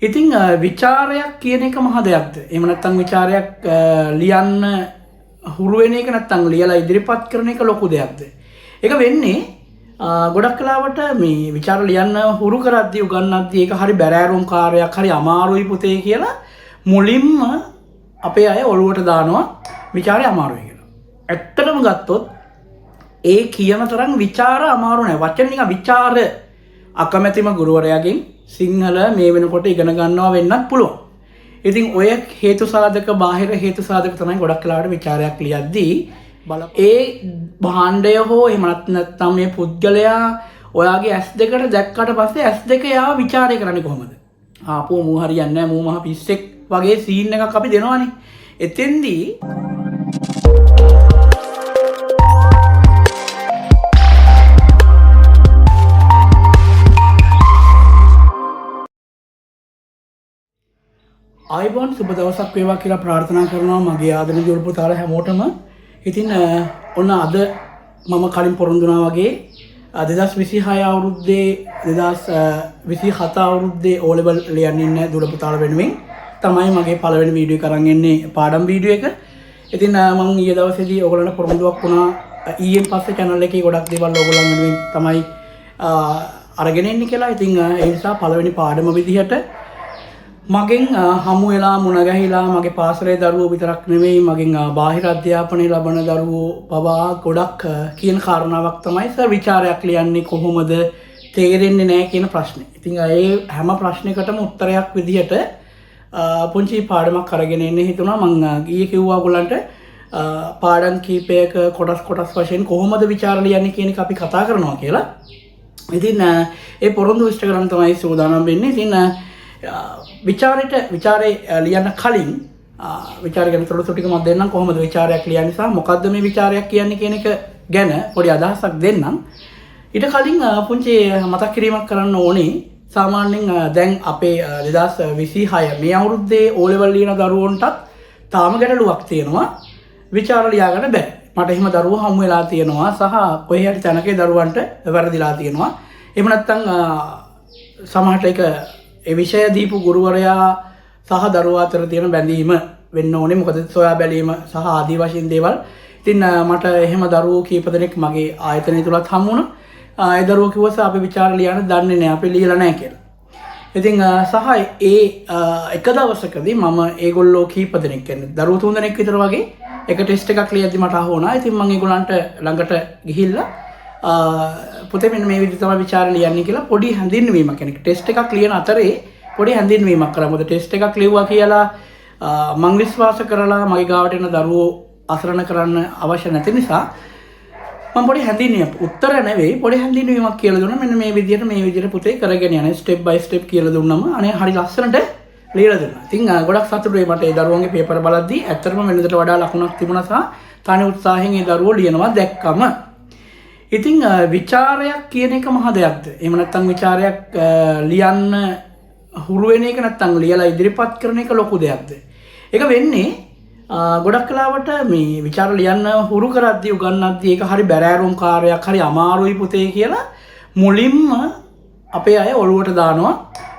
ඉතින් විචාරයක් කියන එක මහ දෙයක්ද? එහෙම නැත්නම් විචාරයක් ලියන්න හුරු වෙන එක නැත්නම් ලියලා ඉදිරිපත් කරන එක ලොකු දෙයක්ද? ඒක වෙන්නේ ගොඩක් කලාවට මේ විචාර ලියන්න හුරු කරද්දී උගන්වද්දී ඒක හරි බැරෑරුම් කාර්යයක් හරි අමාරුයි පුතේ කියලා මුලින්ම අපේ අය ඔළුවට දානවා විචාරය අමාරුයි කියලා. ඇත්තටම ගත්තොත් ඒ කියන තරම් විචාර අමාරු නෑ. වචන නිකන් විචාර අකමැතිම ගුරුවරයාගෙන් සිංහල මේ වෙනකොට ඉගෙන ගන්නවා වෙන්නත් පුළුවන්. ඉතින් ඔය හේතු සාධක බාහිර හේතු සාධක තමයි ගොඩක් කලාවට විචාරයක් ලියද්දී ඒ භාණ්ඩය හෝ එහෙම නැත්නම් මේ පුද්ගලයා ඔයාගේ S2කට දැක්කට පස්සේ S2 යාව විචාරය කරන්නේ කොහොමද? ආපෝ මූ හරියන්නේ නැහැ මූ මහ පිස්සෙක් වගේ සීන් එකක් අපි දෙනවනේ. එතෙන්දී ආයිබෝන් සුබ දවසක් වේවා කියලා ප්‍රාර්ථනා කරනවා මගේ ආදරණීය දූ පුතාලා හැමෝටම. ඉතින් ඔන්න අද මම කලින් පොරොන්දු වුණා වගේ 2026 අවුරුද්දේ 2027 අවුරුද්දේ O level ලියන්න ඉන්න දූ පුතාලා වෙනුවෙන් තමයි මගේ පළවෙනි වීඩියෝ එක අරන් එන්නේ පාඩම් වීඩියෝ එක. ඉතින් මම ඊයේ දවසේදී ඔයගොල්ලන්ට පොරොන්දුවක් වුණා ඊයෙන් පස්සේ channel එකේ ගොඩක් දේවල් ඔයගොල්ලන් වෙනුවෙන් තමයි අරගෙන එන්නේ කියලා. ඉතින් ඒ නිසා පළවෙනි පාඩම විදිහට මගෙන් හමු වෙලා මුණ ගැහිලා මගේ පාසලේ දරුවෝ විතරක් නෙවෙයි මගෙන් බාහිර අධ්‍යාපනය ලබන දරුවෝ පවා ගොඩක් කියන කාරණාවක් තමයි සර් විචාරයක් ලියන්නේ කොහොමද තේරෙන්නේ නැහැ කියන ප්‍රශ්නේ. ඉතින් ඒ හැම ප්‍රශ්නයකටම උත්තරයක් විදිහට පුංචි පාඩමක් අරගෙන එන්න හිතුණා. මම ඊයේ කිව්වා ඔයගොල්ලන්ට පාඩම් කීපයක කොටස් වශයෙන් කොහොමද විචාර ලියන්නේ කියන එක අපි කතා කරනවා කියලා. ඉතින් ඒ පොරොන්දු ඉෂ්ට කරන් තමයි සූදානම් වෙන්නේ. ඉතින් විචාරේ ලියන්න කලින් විචාර ගැන තොරතුරු ටික මම දෙන්නම් කොහොමද විචාරයක් ලියන්නේ සහ මොකද්ද මේ විචාරයක් කියන්නේ කියන එක ගැන පොඩි අදහසක් දෙන්නම්. ඊට කලින් පුංචි මතක් කිරීමක් කරන්න ඕනේ. සාමාන්‍යයෙන් දැන් අපේ 2026 මේ අවුරුද්දේ O level ලියන දරුවන්ටත් තාම ගැටලුවක් තියෙනවා. විචාර ලියා ගන්න බැහැ. මට එහෙම දරුවෝ හමු වෙලා තියෙනවා සහ කොහේ හරි තැනකේ දරුවන්ට වැරදිලා තියෙනවා. එහෙම නැත්නම් සමහරට ඒක ඒ විෂය දීපු ගුරුවරයා සහ දරුවා අතර තියෙන බැඳීම වෙන්න ඕනේ. මොකද සොයා බැලීම සහ ආදී වශයෙන් දේවල්. ඉතින් මට එහෙම දරුවෝ කීප දෙනෙක් මගේ ආයතනය තුලත් හමු වුණා. ඒ දරුවෝ කිව්වා අපි විචාර ලියන්න දන්නේ නැහැ. අපි ලියලා නැහැ කියලා. ඉතින් සහ ඒ එක දවසකදී මම ඒගොල්ලෝ කීප දෙනෙක් කියන්නේ දරුවෝ 3 දෙනෙක් විතර වගේ එක ටෙස්ට් එකක් ලියද්දි මට අහු වුණා. ඉතින් මම ඒගොල්ලන්ට ළඟට ගිහිල්ලා පුතේ මෙන්න මේ විදිහට තමයි විචාර ලියන්නේ කියලා පොඩි හැඳින්වීමක් කියන්නේ ටෙස්ට් එකක් ලියන අතරේ පොඩි හැඳින්වීමක් කරා. මොකද ටෙස්ට් එකක් ලිව්වා කියලා මං විශ්වාස කරලා මගේ ගාවට එන දරුවෝ අසරණ කරන්න අවශ්‍ය නැති නිසා මම පොඩි හැඳින්වීමක් උත්තර නෙවෙයි පොඩි හැඳින්වීමක් කියලා දුන්නා. මෙන්න මේ විදිහට පුතේ කරගෙන යන්න ස්ටෙප් බයි ස්ටෙප් කියලා දුන්නම අනේ හරි ලස්සනට ලියලා දුන්නා. ඉතින් ගොඩක් සතුටුයි මට ඒ දරුවන්ගේ පේපර් බලද්දී. ඇත්තටම වෙනදට වඩා ලකුණක් තිබුණා සහ තනි උත්සාහයෙන් ඒ දරුවෝ ලියනවා දැක්කම. ඉතින් විචාරයක් කියන එක මහ දෙයක්ද? එහෙම නැත්නම් විචාරයක් ලියන්න හුරු වෙන එක නැත්නම් ලියලා ඉදිරිපත් කරන එක ලොකු දෙයක්ද? ඒක වෙන්නේ ගොඩක් කලාවට මේ විචාර ලියන්න හුරු කරද්දී උගන්වද්දී ඒක හරි බැරෑරුම් කාර්යයක් හරි අමාරුයි පුතේ කියලා මුලින්ම අපේ අය ඔළුවට දානවා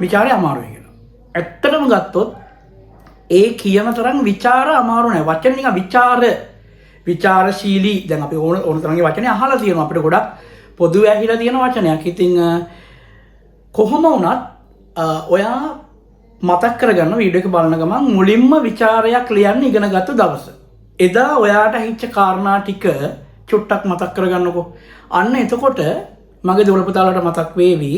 විචාරය අමාරුයි කියලා. ඇත්තටම ගත්තොත් ඒ කියන තරම් විචාර අමාරු නෑ. වචන නිකන් විචාරශීලී දැන් අපි ඕන තරම්ගේ වචනේ අහලා තියෙනවා. අපිට ගොඩක් පොදුවේ ඇහිලා තියෙන වචනයක්. ඉතින් කොහොම වුණත් ඔයා මතක් කරගන්න වීඩියෝ එක බලන ගමන් මුලින්ම විචාරයක් ලියන්න ඉගෙනගත්තු දවස. එදා ඔයාට හිච්ච කාරණා ටික චුට්ටක් මතක් කරගන්නකෝ. අන්න එතකොට මගේ දොළ පුතාලට මතක් වේවි.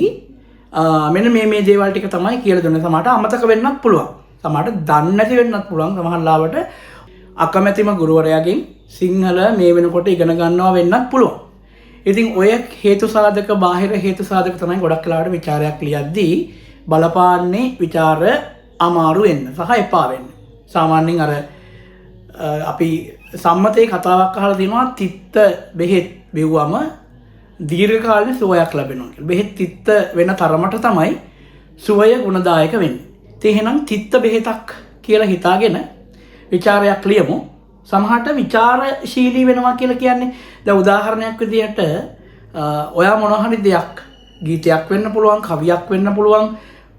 මෙන්න මේ දේවල් ටික තමයි කියලා දුන්නේ. සමහරට අමතක වෙන්නත් පුළුවන්. සමහරට දන්නේ නැති වෙන්නත් පුළුවන්. සමහර ලාවට අකමැතිම ගුරුවරයාගෙන් සිංහල මේ වෙනකොට ඉගෙන ගන්නවා වෙන්නත් පුළුවන්. ඉතින් ඔය හේතු සාධක බාහිර හේතු සාධක තමයි ගොඩක් කලාවට විචාරයක් ලියද්දී බලපාන්නේ විචාර අමාරු වෙන්න සහ එපා වෙන්න. සාමාන්‍යයෙන් අර අපි සම්මතයේ කතාවක් අහලා තියෙනවා තිත්ත බෙහෙත් බෙව්වම දීර්ඝ කාලෙ සුවයක් ලැබෙනවා කියලා. බෙහෙත් තිත්ත වෙන තරමට තමයි සුවය ගුණදායක වෙන්නේ. ඉතින් එහෙනම් තිත්ත බෙහෙතක් කියලා හිතාගෙන විචාරයක් ලියමු. සමහරට විචාරශීලී වෙනවා කියලා කියන්නේ දැන් උදාහරණයක් විදිහට ඔයා මොනවා හරි දෙයක් ගීතයක් වෙන්න පුළුවන්, කවියක් වෙන්න පුළුවන්,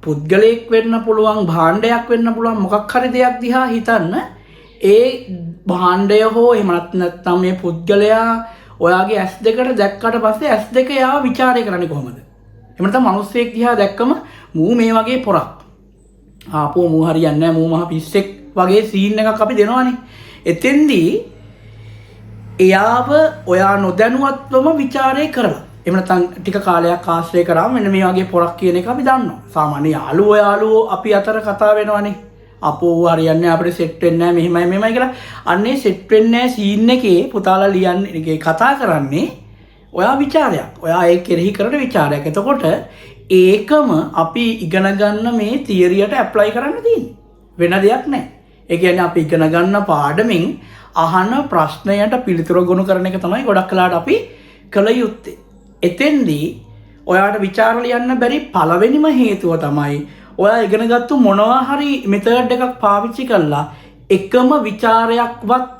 පුද්ගලයෙක් වෙන්න පුළුවන්, භාණ්ඩයක් වෙන්න පුළුවන්, මොකක් හරි දෙයක් දිහා හිතන්න. ඒ භාණ්ඩය හෝ එහෙම නැත්නම් මේ පුද්ගලයා ඔයාගේ S2 දැක්කට පස්සේ S2 යාව ਵਿਚාරය කරන්නේ කොහොමද? එහෙම නැත්නම් මිනිස්සෙක් දිහා දැක්කම මූ මේ වගේ පොරක්. ආපෝ මූ හරියන්නේ නැහැ, මූ මහ පිස්සෙක් වගේ සීන් එකක් අපි දෙනවනේ. එතෙන්දී එයාව ඔයා නොදැනුවත්වම ਵਿਚාරය කරලා. එහෙම නැත්නම් ටික කාලයක් ආශ්‍රය කරාම මෙන්න මේ වගේ පොරක් කියන එක අපි දන්නවා. සාමාන්‍ය යාළුවෝ අපි අතර කතා වෙනවනේ. අපෝ හරියන්නේ අපිට සෙට් වෙන්නේ නැහැ මෙහෙමයි කියලා. අන්නේ සෙට් වෙන්නේ නැහැ සීන් එකේ පුතාලා ලියන්නේ කතා කරන්නේ ඔයා ਵਿਚාරයක්. ඔයා ඒ කෙරෙහි කරන ਵਿਚාරයක්. එතකොට ඒකම අපි ඉගෙන ගන්න මේ තියරියට ඇප්ලයි කරන්න තියෙන්නේ. වෙන දෙයක් නැහැ. ඒ කියන්නේ අපි ඉගෙන ගන්න පාඩමෙන් අහන ප්‍රශ්නයට පිළිතුරු ගොනු කරන එක තමයි ගොඩක් කලාට අපි කළ යුත්තේ. එතෙන්දී ඔයාට ਵਿਚාර ලියන්න බැරි පළවෙනිම හේතුව තමයි ඔයා ඉගෙනගත්තු මොනවා හරි මෙතඩ් එකක් පාවිච්චි කරලා එකම ਵਿਚාරයක්වත්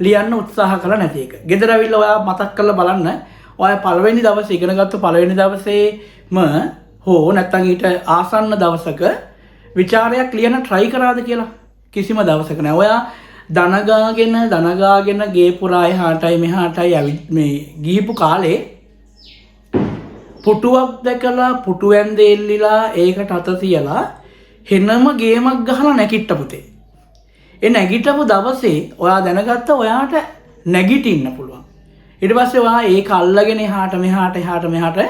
ලියන්න උත්සාහ කළා නැති එක. ගෙදර ඇවිල්ලා ඔයා මතක් කරලා බලන්න. ඔයා පළවෙනි දවසේ ඉගෙනගත්තු පළවෙනි දවසේම හෝ නැත්නම් ඊට ආසන්න දවසක ਵਿਚාරයක් ලියන්න try කරාද කියලා කිසිම දවසක නෑ. ඔයා දනගාගෙන ගේ පුරා එහාටයි මෙහාටයි මේ ගිහිපු කාලේ පුටුවක් දැකලා පුටු ඇන්දේ එල්ලිලා ඒකට අත තියලා හෙනම ගේමක් ගහලා නැගිට්ට පුතේ. ඒ නැගිටපු දවසේ ඔයා දැනගත්ත ඔයාට නැගිටින්න පුළුවන්. ඊට පස්සේ ඔයා ඒක අල්ලගෙන එහාට මෙහාට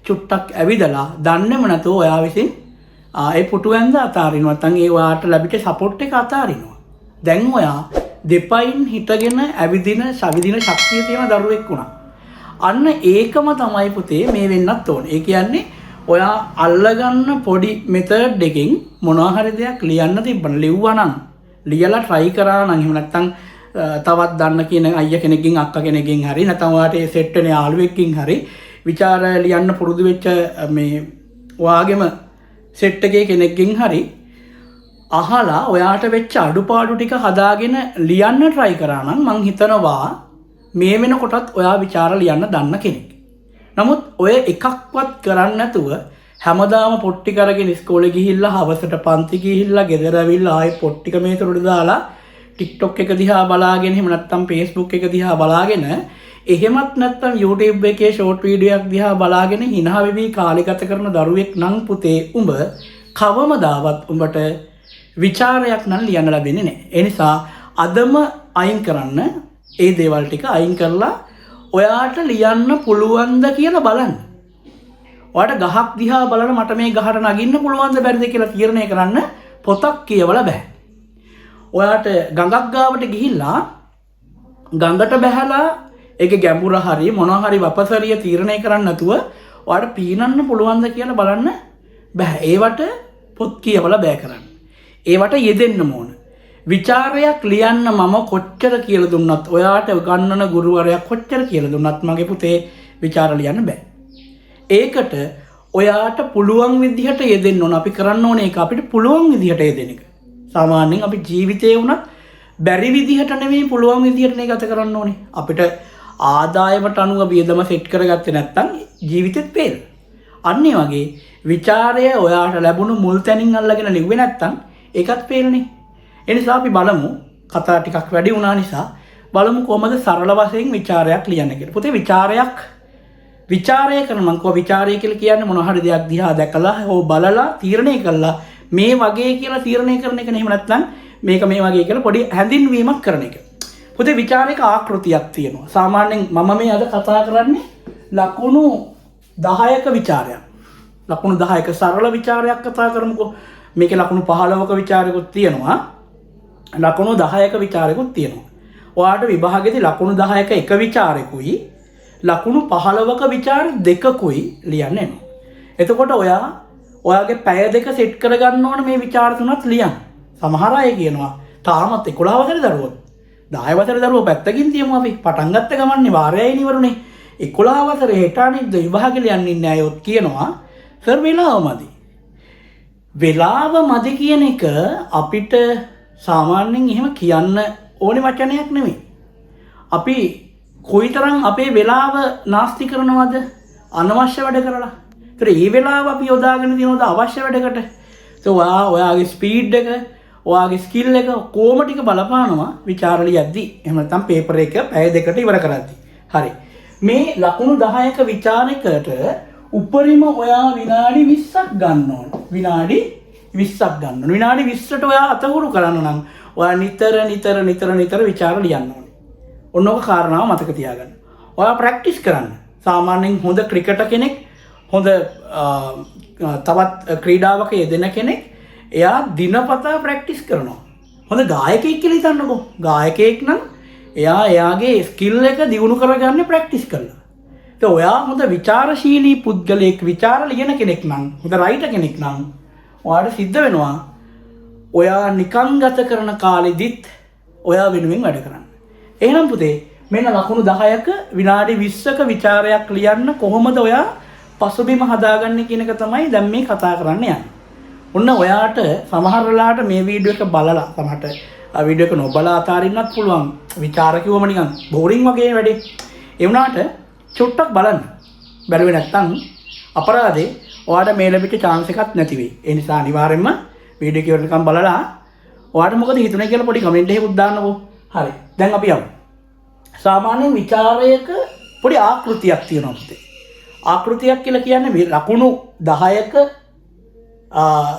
චුට්ටක් ඇවිදලා දන්නේම නැතුව ඔයා විසින් ඒ පුටු ඇන්ද අතාරිනවා. නැත්නම් ඒ ඔයාට ලැබිච්ච සපෝට් එක අතාරිනවා. දැන් ඔයා දෙපයින් හිටගෙන ඇවිදින ශක්තිය තියෙන දරුවෙක් වුණා. අන්න ඒකම තමයි පුතේ මේ වෙන්නත් ඕනේ. ඒ කියන්නේ ඔයා අල්ලගන්න පොඩි මෙතඩ් එකකින් මොනවා හරි දෙයක් ලියන්න තිබ්බන ලිව්වා නම් ලියලා try කරා නම් එහෙම නැත්නම් තවත් දන්න කියන අයියා කෙනෙක්ගෙන් අක්කා කෙනෙක්ගෙන් හරි නැත්නම් ඔයාට ඒ සෙට් වෙන යාළුවෙක්ගෙන් හරි ਵਿਚාර ලියන්න පුරුදු වෙච්ච මේ ඔයාගෙම සෙට් එකේ කෙනෙක්ගෙන් හරි අහලා ඔයාට වෙච්ච අඩුපාඩු ටික හදාගෙන ලියන්න try කරා නම් මං හිතනවා මේ වෙනකොටත් ඔයා ਵਿਚාර ලියන්න දන්න කෙනෙක්. නමුත් ඔය එකක්වත් කරන්නේ නැතුව හැමදාම පොට්ටි කරගෙන ඉස්කෝලේ ගිහිල්ලා හවසට පන්ති ගිහිල්ලා ගෙදර ඇවිල්ලා ආයෙ පොට්ටික මේතරුට දාලා TikTok එක දිහා බලාගෙන එහෙම නැත්නම් Facebook එක දිහා බලාගෙන එහෙමත් නැත්නම් YouTube එකේ ෂෝට් වීඩියෝ එකක් දිහා බලාගෙන හිනා වෙවි කාලය ගත කරන දරුවෙක් නම් පුතේ උඹ කවමදාවත් උඹට ਵਿਚාරයක් නම් ලියන්න ලැබෙන්නේ නැහැ. ඒ නිසා අදම අයින් කරන්න ඒ දේවල් ටික අයින් කරලා ඔයාට ලියන්න පුළුවන්ද කියලා බලන්න. ඔයාට ගහක් දිහා බලන මට මේ ගහට නගින්න පුළුවන්ද බැරිද කියලා තීරණය කරන්න පොතක් කියවලා බෑ. ඔයාට ගඟක් ගාවට ගිහිල්ලා ගඟට බැහැලා ඒකේ ගැඹුර හරි මොනවා හරි වපසරිය තීරණය කරන්න නැතුව ඔයාට පීනන්න පුළුවන්ද කියලා බලන්න බෑ. ඒවට පොත් කියවලා බෑ කරන්න. ඒවට යෙදෙන්න ඕන. විචාරයක් ලියන්න මම කොච්චර කියලා දුන්නත් ඔයාට ගන්නන ගුරුවරයා කොච්චර කියලා දුන්නත් මගේ පුතේ විචාර ලියන්න බෑ. ඒකට ඔයාට පුළුවන් විදිහට යෙදෙන්න ඕන. අපි කරන්න ඕනේ ඒක අපිට පුළුවන් විදිහට යෙදෙන එක. සාමාන්‍යයෙන් අපි ජීවිතේ වුණත් බැරි විදිහට නෙමෙයි පුළුවන් විදිහට නේ ගත කරන්න ඕනේ. අපිට ආදායමට අනුව වියදම සෙට් කරගත්තේ නැත්නම් ජීවිතෙත් පේන. අන්න ඒ වගේ විචාරය ඔයාට ලැබුණු මුල් තැනින් අල්ලගෙන ලිව්වේ නැත්නම් ඒකත් පේන්නේ. ඒ නිසා අපි බලමු කතා ටිකක් වැඩි වුණා නිසා බලමු කොහොමද සරල වශයෙන් ਵਿਚාරයක් ලියන්න කියලා. පුතේ විචාරය කරන මං කෝ විචාරය කියලා කියන්නේ මොන හරි දෙයක් දිහා දැකලා හෝ බලලා තීරණය කළා මේ වගේ කියලා තීරණය කරන එක නෙමෙයි. එහෙම නැත්නම් මේක මේ වගේ කියලා පොඩි හැඳින්වීමක් කරන එක. පුතේ විචාරයක ආකෘතියක් තියෙනවා. සාමාන්‍යයෙන් මම මේ අද කතා කරන්නේ ලකුණු 10ක විචාරයක්. ලකුණු 10ක සරල විචාරයක් කතා කරමුකෝ. මේකේ ලකුණු 15ක විචාරයකුත් තියෙනවා. ලකුණු 10ක විචාරයකුත් තියෙනවා. ඔයාට විභාගෙදී ලකුණු 10ක එක විචාරයකුයි ලකුණු 15ක විචාර දෙකකුයි ලියන්න එනවා. එතකොට ඔයාගේ පැය දෙක සෙට් කරගන්න ඕන මේ විචාර තුනත් ලියන්න. සමහර අය කියනවා තාමත් 11 වසරේ දරුවෝ 10 වසරේ දරුවෝ පැත්තකින් තියමු අපි පටන් ගත්ත ගමන්නේ වාරයයි නිවරුනේ 11 වසරේ හෙට අනිද්ද විභාගෙ ලියන්න ඉන්නේ අයොත් කියනවා සර් වෙලාව මදි. වෙලාව මදි කියන එක අපිට සාමාන්‍යයෙන් එහෙම කියන්න ඕනේ වචනයක් නෙමෙයි. අපි කොයිතරම් අපේ වෙලාව නාස්ති කරනවද අනවශ්‍ය වැඩ කරලා. ඒතර ඒ වෙලාව අපි යොදාගෙන තියෙනවද අවශ්‍ය වැඩකට? ඔයාගේ ස්පීඩ් එක, ඔයාගේ ස්කිල් එක කොහොම ටික බලපානවා විචාර ලියද්දී. එහෙම නැත්නම් පේපර් එක පැය දෙකට ඉවර කරද්දී. හරි. මේ ලකුණු 10ක විචාරයකට උපරිම ඔයා විනාඩි 20ක් ගන්න ඕන. විනාඩි 20ක් ගන්න ඕන. විනාඩි 20ට ඔයා අතහුරු කරන්න නම් ඔයා නිතර විචාර ලියන්න ඕනේ. ඔන්න ඔක කාරණාව මතක තියාගන්න. ඔයා ප්‍රැක්ටිස් කරන්න. සාමාන්‍යයෙන් හොඳ ක්‍රිකටර් කෙනෙක්, හොඳ තවත් ක්‍රීඩාවක යෙදෙන කෙනෙක් එයා දිනපතා ප්‍රැක්ටිස් කරනවා. හොඳ ගායකයෙක් කියලා හිතන්නකෝ. ගායකයෙක් නම් එයාගේ ස්කිල් එක දියුණු කරගන්නේ ප්‍රැක්ටිස් කරලා. ඒත් ඔයා හොඳ විචාරශීලී පුද්ගලයෙක්, විචාර ලියන කෙනෙක් නම්, හොඳ රයිටර් කෙනෙක් නම් ඔයාට සිද්ධ වෙනවා ඔයා නිකන් ගත කරන කාලෙදිත් ඔයා වෙනුවෙන් වැඩ කරන්න. එහෙනම් පුතේ මෙන්න ලකුණු 10ක විනාඩි 20ක විචාරයක් ලියන්න කොහොමද ඔයා පසුබිම හදාගන්නේ කියන එක තමයි දැන් මේ කතා කරන්න යන්නේ. ඔන්න ඔයාට සමහර වෙලාවට මේ වීඩියෝ එක බලලා සමහරට වීඩියෝ එක නොබලා අතාරින්නත් පුළුවන්. විචාර කිව්වම නිකන් බෝරින් වගේ වැඩේ. ඒ වුණාට චුට්ටක් බලන්න. බැලුවේ නැත්තම් අපරාධේ ඔයාට මේ ලැබිච්ච chance එකක් නැති වෙයි. ඒ නිසා අනිවාර්යෙන්ම වීඩියෝ එක ඉවරනකම් බලලා ඔයාට මොකද හිතුනේ කියලා පොඩි කමෙන්ට් එකකුත් දාන්නකෝ. හරි. දැන් අපි යමු. සාමාන්‍ය විචාරයක පොඩි ආකෘතියක් තියෙනවා පුතේ. ආකෘතියක් කියලා කියන්නේ ලකුණු 10ක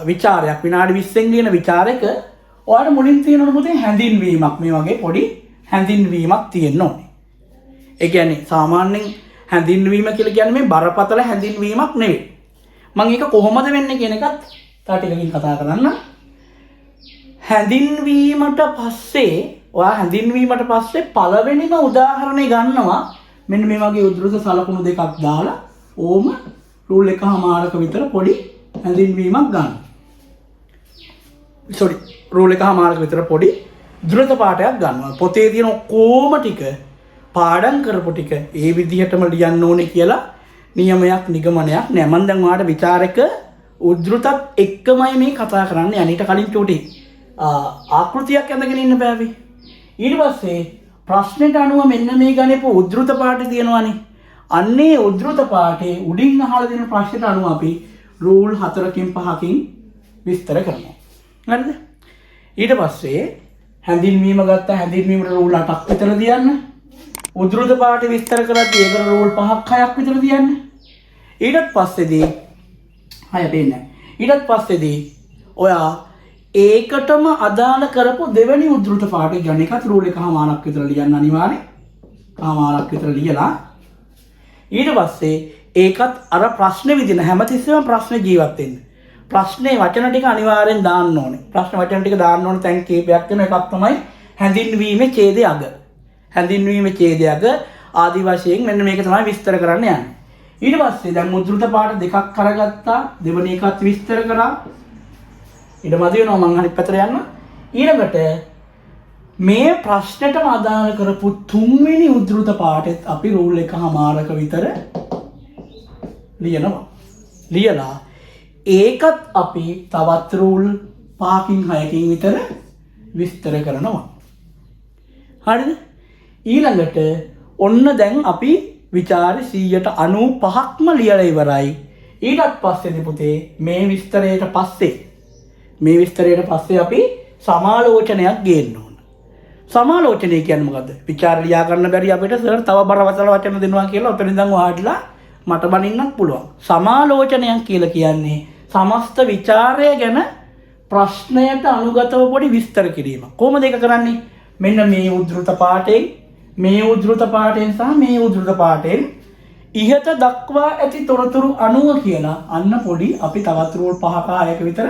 විචාරයක් විනාඩි 20න් ලියන විචාරයක ඔයාලට මුලින් තියෙනවා පුතේ හැඳින්වීමක්. මේ වගේ පොඩි හැඳින්වීමක් තියෙන්න ඕනේ. ඒ කියන්නේ සාමාන්‍යයෙන් හැඳින්වීම කියලා කියන්නේ මේ බරපතල හැඳින්වීමක් නෙවෙයි. මම ඒක කොහොමද වෙන්නේ කියන එකත් තා ටිකකින් කතා කරන්න. හැඳින්වීමට පස්සේ පළවෙනිම උදාහරණය ගන්නවා මෙන්න මේ වගේ උද්දෘත සලකුණු දෙකක් දාලා ඕම රූල් එකමාරක විතර පොඩි හැඳින්වීමක් ගන්න. රූල් එකමාරක විතර පොඩි දෘත පාඩයක් ගන්නවා. පොතේ තියෙන කොම ටික පාඩම් කරපු ටික ඒ විදිහටම ලියන්න ඕනේ කියලා නියමයක් නිගමනයක් නෑ. මම දැන් ඔයාලට විචාරක උද්දෘතත් එක්කමයි මේ කතා කරන්නේ. අනිට කලින් චෝටි ආකෘතියක් ඇඳගෙන ඉන්න බෑවි. ඊට පස්සේ ප්‍රශ්නෙට අනුව මෙන්න මේ ගණපු උද්දෘත පාඩේ තියෙනවානේ. අන්නේ උද්දෘත පාඩේ උඩින් අහලා දෙන ප්‍රශ්නෙට අනුව අපි රූල් 4කින් 5කින් විස්තර කරනවා. හරිද? ඊට පස්සේ හැඳින්වීම ගත්තා. හැඳින්වීමට රූල් 8ක් විතර තියන්න. උද්දෘත පාඩේ විස්තර කරද්දී ඒකට රූල් 5ක් 6ක් විතර තියන්න. ඊට පස්සේදී ඔයා ඒකටම අදාළ කරපු දෙවෙනි උද්දෘත පාඩේ ගන්න එකත් රූල් එකමාරක් විතර ලියන්න අනිවාර්යයෙන්. එකමාරක් විතර ලියලා ඊට පස්සේ ඒකත් අර ප්‍රශ්න විදින හැමතිස්සෙම ප්‍රශ්න ජීවත් වෙන්න. ප්‍රශ්නේ වචන ටික අනිවාර්යෙන් දාන්න ඕනේ. ප්‍රශ්න වචන ටික දාන්න ඕනේ තැන් කීපයක් වෙන එකක් තමයි හැඳින්වීමේ ඡේදය අග. හැඳින්වීමේ ඡේදය අග ආදි වශයෙන් මෙන්න මේක තමයි විස්තර කරන්න යන්නේ. ඊට පස්සේ දැන් උද්දෘත පාඩ දෙකක් කරගත්තා. දෙවෙනි එකත් විස්තර කරා. ඊට මදි වෙනවා මං අනිත් පැත්තට යන්න. ඊළඟට මේ ප්‍රශ්නෙටම අදාළ කරපු තුන්වෙනි උද්දෘත පාඩෙත් අපි රූල් එකමාරක විතර ලියනවා. ලියලා ඒකත් අපි තවත් රූල් 5කින් 6කින් විතර විස්තර කරනවා. හරිද? ඊළඟට ඔන්න දැන් අපි විචාරේ 95%ක්ම ලියලා ඉවරයි. ඊටත් පස්සේදී පුතේ මේ විස්තරයට පස්සේ අපි සමාලෝචනයක් ගේන්න ඕන. සමාලෝචනය කියන්නේ මොකද්ද? විචාර ලියා ගන්න බැරි අපිට සර් තව බරපතල වචන දෙනවා කියලා ඔතන ඉඳන් ඔයාලා මට බනින්නත් පුළුවන්. සමාලෝචනයක් කියලා කියන්නේ සමස්ත විචාරය ගැන ප්‍රශ්නයට අනුගතව පොඩි විස්තර කිරීම. කොහොමද ඒක කරන්නේ? මෙන්න මේ උද්දෘත පාඩයෙන් සහ මේ උද්දෘත පාඩයෙන් ඉහත දක්වා ඇති තොරතුරු අනුව කියලා අන්න පොඩි අපි තවත් රූල් 5ක 6ක විතර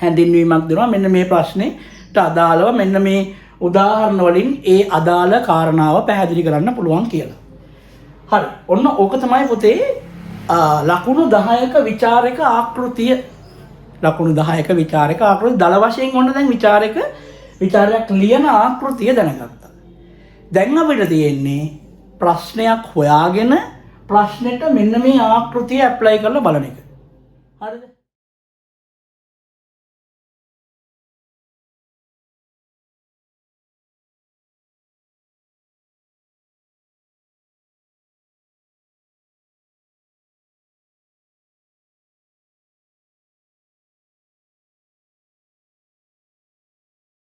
හැඳින්වීමක් දෙනවා. මෙන්න මේ ප්‍රශ්නෙට අදාළව මෙන්න මේ උදාහරණ වලින් ඒ අදාළ කාරණාව පැහැදිලි කරන්න පුළුවන් කියලා. හරි. ඔන්න ඕක තමයි පුතේ ලකුණු 10ක විචාරක ආකෘතිය. ලකුණු 10ක විචාරක ආකෘතිය දල වශයෙන් ඔන්න දැන් විචාරයක් ලියන ආකෘතිය දැනගත්තා. දැන් අපිට තියෙන්නේ ප්‍රශ්නයක් හොයාගෙන ප්‍රශ්නෙට මෙන්න මේ ආකෘතිය ඇප්ලයි කරලා බලන එක. හරිද?